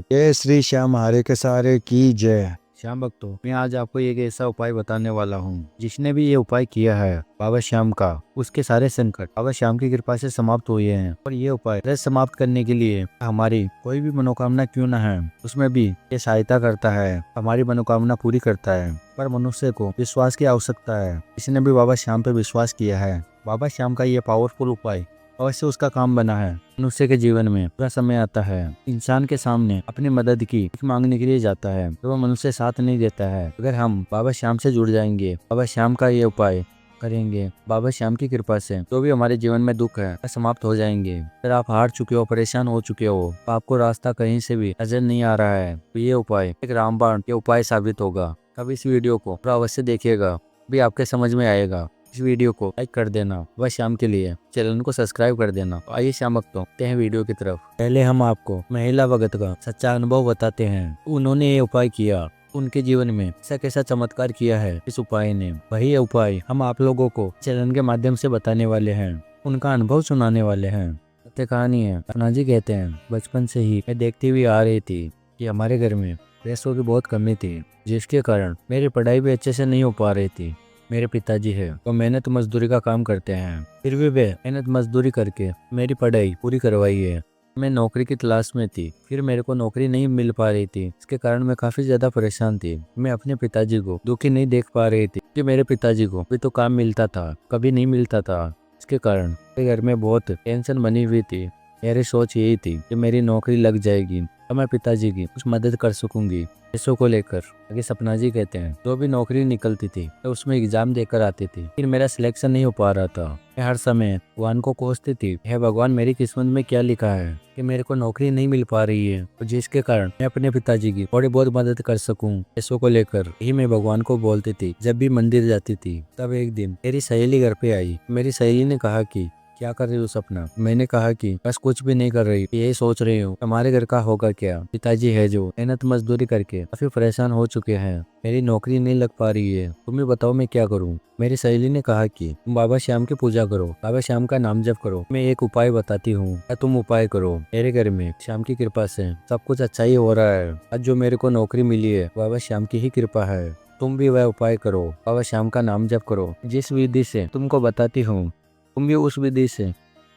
जय श्री श्याम हरे के सारे की जय। श्याम भक्तों, मैं आज आपको एक ऐसा उपाय बताने वाला हूँ जिसने भी ये उपाय किया है बाबा श्याम का, उसके सारे संकट बाबा श्याम की कृपा से समाप्त हुए हैं। और ये उपाय समाप्त करने के लिए हमारी कोई भी मनोकामना क्यों न है, उसमें भी ये सहायता करता है, हमारी मनोकामना पूरी करता है। पर मनुष्य को विश्वास की आवश्यकता है। इसने भी बाबा श्याम पे विश्वास किया है। बाबा श्याम का ये पावरफुल उपाय अवश्य उसका काम बना है। मनुष्य के जीवन में पूरा समय आता है, इंसान के सामने अपनी मदद की भीख मांगने के लिए जाता है, तो वह मनुष्य साथ नहीं देता है। अगर हम बाबा श्याम से जुड़ जाएंगे, बाबा श्याम का ये उपाय करेंगे, बाबा श्याम की कृपा से जो भी हमारे जीवन में दुख है वह समाप्त हो जाएंगे। अगर आप हार चुके हो, परेशान हो चुके हो, तो आपको रास्ता कहीं से भी नजर नहीं आ रहा है, तो ये उपाय एक रामबाण ये उपाय साबित होगा। तब इस वीडियो को पूरा अवश्य देखिएगा, भी आपके समझ में आएगा। इस वीडियो को लाइक कर देना, वह श्याम के लिए चैनल को सब्सक्राइब कर देना। तो आइए श्याम भक्तों चलते हैं वीडियो की तरफ। पहले हम आपको महिला भगत का सच्चा अनुभव बताते हैं। उन्होंने ये उपाय किया, उनके जीवन में ऐसा कैसा चमत्कार किया है इस उपाय ने, वही उपाय हम आप लोगों को चैनल के माध्यम से बताने वाले हैं, उनका अनुभव सुनाने वाले हैं। सत्य कहानी है। अपना जी कहते हैं, बचपन से ही मैं देखती हुई आ रही थी कि हमारे घर में पैसों की बहुत कमी थी, जिसके कारण मेरी पढ़ाई भी अच्छे से नहीं हो पा रही थी। मेरे पिताजी है वो मेहनत मजदूरी का काम करते हैं, फिर भी वे मेहनत मजदूरी करके मेरी पढ़ाई पूरी करवाई है। मैं नौकरी की तलाश में थी, फिर मेरे को नौकरी नहीं मिल पा रही थी, इसके कारण मैं काफी ज्यादा परेशान थी। मैं अपने पिताजी को दुखी नहीं देख पा रही थी कि मेरे पिताजी को भी तो काम मिलता था, कभी नहीं मिलता था। इसके कारण मेरे घर में बहुत टेंशन बनी हुई थी। मेरी सोच यही थी कि मेरी नौकरी लग जाएगी तो मैं पिताजी की कुछ मदद कर सकूंगी पैसों को लेकर। आगे सपना जी कहते हैं, जो भी नौकरी निकलती थी मैं उसमें एग्जाम देकर आती थी, फिर मेरा सिलेक्शन नहीं हो पा रहा था। मैं हर समय भगवान को कोसती थी, हे भगवान मेरी किस्मत में क्या लिखा है कि मेरे को नौकरी नहीं मिल पा रही है, तो जिसके कारण मैं अपने पिताजी की थोड़ी बहुत मदद कर सकूं पैसों को लेकर। यही मैं भगवान को बोलती थी। जब भी मंदिर जाती थी, तब एक दिन मेरी सहेली घर पे आई। मेरी सहेली ने कहा कि क्या कर रही हो सपना? मैंने कहा कि बस कुछ भी नहीं कर रही, यही सोच रही हूँ हमारे घर का होगा क्या। पिताजी है जो मेहनत मजदूरी करके काफी परेशान हो चुके हैं, मेरी नौकरी नहीं लग पा रही है, तुम ही बताओ मैं क्या करूँ। मेरी सहेली ने कहा कि तुम बाबा श्याम की पूजा करो, बाबा श्याम का नाम जप करो, मैं एक उपाय बताती हूँ, तुम उपाय करो। मेरे घर में श्याम की कृपा से सब कुछ अच्छा ही हो रहा है। आज जो मेरे को नौकरी मिली है बाबा श्याम की ही कृपा है। तुम भी वह उपाय करो, बाबा श्याम का नाम जप करो। जिस विधि से तुमको बताती हूँ, तुम भी उस विधि से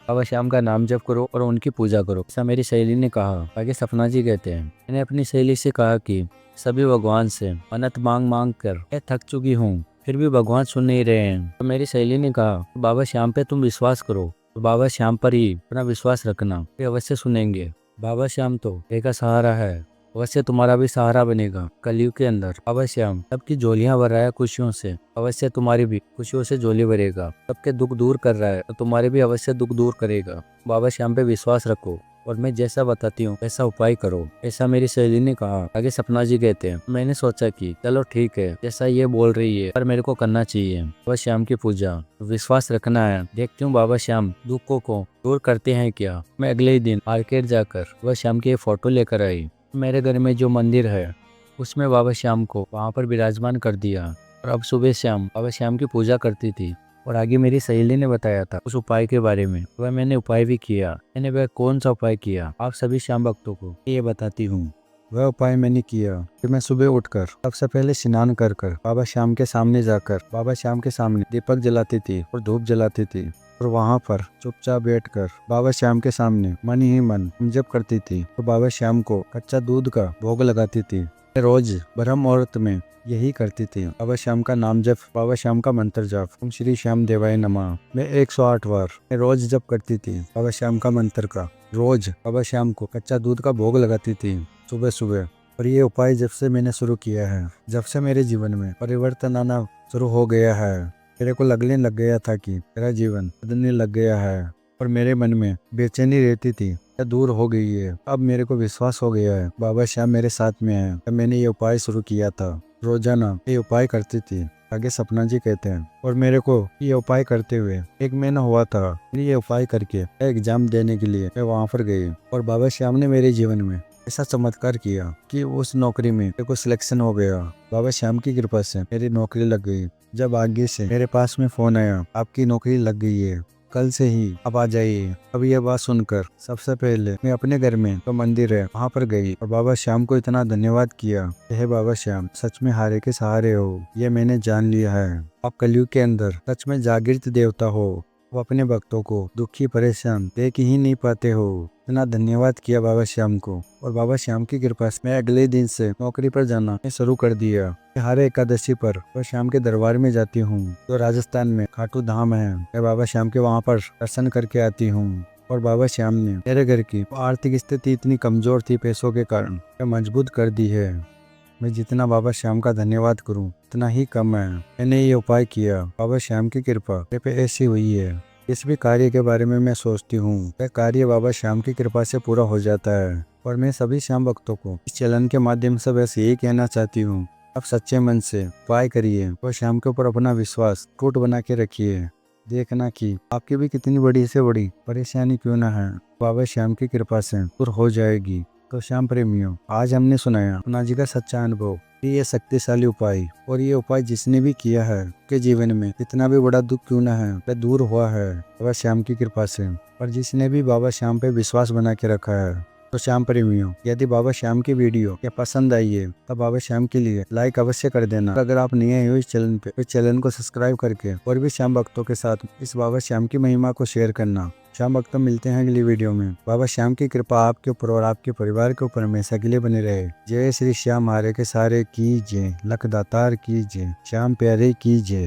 बाबा श्याम का नाम जप करो और उनकी पूजा करो, ऐसा मेरी सहेली ने कहा। आगे सपना जी कहते हैं, मैंने अपनी सहेली से कहा कि सभी भगवान से मन्नत मांग मांग कर मैं थक चुकी हूँ, फिर भी भगवान सुन नहीं रहे हैं। तो मेरी सहेली ने कहा, बाबा श्याम पे तुम विश्वास करो, तो बाबा श्याम पर ही अपना विश्वास रखना, वे अवश्य सुनेंगे। बाबा श्याम तो एक सहारा है, अवश्य तुम्हारा भी सहारा बनेगा। कलयुग के अंदर बाबा श्याम सबकी झोलियां भर रहा है खुशियों से, अवश्य तुम्हारी भी खुशियों से झोली भरेगा। सबके दुख दूर कर रहा है तो तुम्हारे भी अवश्य दुख दूर करेगा। बाबा श्याम पे विश्वास रखो और मैं जैसा बताती हूँ वैसा उपाय करो, ऐसा मेरी सहेली ने कहा। आगे सपना जी कहते हैं, मैंने सोचा कि चलो ठीक है, जैसा ये बोल रही है पर मेरे को करना चाहिए। बाबा श्याम की पूजा, विश्वास रखना है, देखती हूँ बाबा श्याम दुखों को दूर करते हैं क्या। मैं अगले ही दिन मार्केट जाकर बाबा श्याम की फोटो लेकर आई। मेरे घर में जो मंदिर है उसमें बाबा श्याम को वहां पर विराजमान कर दिया, और अब सुबह शाम बाबा श्याम की पूजा करती थी। और आगे मेरी सहेली ने बताया था उस उपाय के बारे में, वह मैंने उपाय भी किया। मैंने वह कौन सा उपाय किया आप सभी श्याम भक्तों को ये बताती हूँ। वह उपाय मैंने किया कि मैं सुबह उठकर सबसे पहले स्नान कर कर बाबा श्याम के सामने जाकर बाबा श्याम के सामने दीपक जलाती थी और धूप जलाती थी, और वहां पर चुपचाप बैठकर बाबा श्याम के सामने मन ही मन जप करती थी और बाबा श्याम को कच्चा दूध का भोग लगाती थी। मैं रोज ब्रह्म मुहूर्त में यही करती थी, बाबा श्याम का नाम जप, बाबा श्याम का मंत्र जप, ओम श्री श्याम देवाय नमः। मैं 108 बार मैं रोज जप करती थी बाबा श्याम का मंत्र का। रोज बाबा श्याम को कच्चा दूध का भोग लगाती थी सुबह सुबह। और ये उपाय जब से मैंने शुरू किया है, जब से मेरे जीवन में परिवर्तन आना शुरू हो गया है, मेरे को लगने लग गया था कि मेरा जीवन बदलने लग गया है और मेरे मन में बेचैनी रहती थी यह दूर हो गई है। अब मेरे को विश्वास हो गया है बाबा श्याम मेरे साथ में है। तब मैंने ये उपाय शुरू किया था, रोजाना ये उपाय करती थी। आगे सपना जी कहते हैं, और मेरे को ये उपाय करते हुए 1 महीना हुआ था। ये उपाय करके एग्जाम देने के लिए मैं वहां पर गई और बाबा श्याम ने मेरे जीवन में ऐसा चमत्कार किया कि उस नौकरी में मेरे को सिलेक्शन हो गया। बाबा श्याम की कृपा से मेरी नौकरी लग गई। जब आगे से मेरे पास में फोन आया, आपकी नौकरी लग गई है, कल से ही अब आ जाइए। अब यह बात सुनकर सबसे पहले मैं अपने घर में तो मंदिर है वहाँ पर गई और बाबा श्याम को इतना धन्यवाद किया। हे बाबा श्याम, सच में हारे के सहारे हो, ये मैंने जान लिया है। आप कलयुग के अंदर सच में जागृत देवता हो। वो अपने भक्तों को दुखी परेशान देख ही नहीं पाते हो। इतना धन्यवाद किया बाबा श्याम को और बाबा श्याम की कृपा से मैं अगले दिन से नौकरी पर जाना शुरू कर दिया। हर एकादशी पर बाबा श्याम के दरबार में जाती हूँ जो राजस्थान में खाटू धाम है। मैं बाबा श्याम के वहाँ पर दर्शन करके आती हूँ। और बाबा श्याम ने मेरे घर की आर्थिक स्थिति इतनी कमजोर थी पैसों के कारण, मजबूत कर दी है। मैं जितना बाबा श्याम का धन्यवाद करूं उतना ही कम है। मैंने ये उपाय किया, बाबा श्याम की कृपा मेरे पे ऐसी हुई है। इस भी कार्य के बारे में मैं सोचती हूँ वह कार्य बाबा श्याम की कृपा से पूरा हो जाता है। और मैं सभी श्याम भक्तों को इस चलन के माध्यम से बस यही कहना चाहती हूँ, आप सच्चे मन से उपाय करिए और श्याम के ऊपर अपना विश्वास टूट बना के रखिए। देखना कि आपकी भी कितनी बड़ी से बड़ी परेशानी क्यों ना है, बाबा श्याम की कृपा से दूर हो जाएगी। तो श्याम प्रेमियों, आज हमने सुनाया अपना जी का सच्चा अनुभव, ये शक्तिशाली उपाय। और ये उपाय जिसने भी किया है के जीवन में कितना भी बड़ा दुख क्यों ना है वह दूर हुआ है बाबा श्याम की कृपा से। और जिसने भी बाबा श्याम पे विश्वास बना के रखा है। तो श्याम प्रेमियों, यदि बाबा श्याम की वीडियो क्या पसंद आई है तो बाबा श्याम के लिए लाइक अवश्य कर देना। अगर आप नए हो इस चैनल पे तो चैनल को सब्सक्राइब करके और भी श्याम भक्तों के साथ इस बाबा श्याम की महिमा को शेयर करना। श्याम भक्तों, मिलते हैं अगली वीडियो में। बाबा श्याम की कृपा आपके ऊपर और आपके परिवार के ऊपर हमेशा के लिए बने रहे। जय श्री श्याम हारे के सारे की जय, लख दातार की जय, श्याम प्यारे की जय।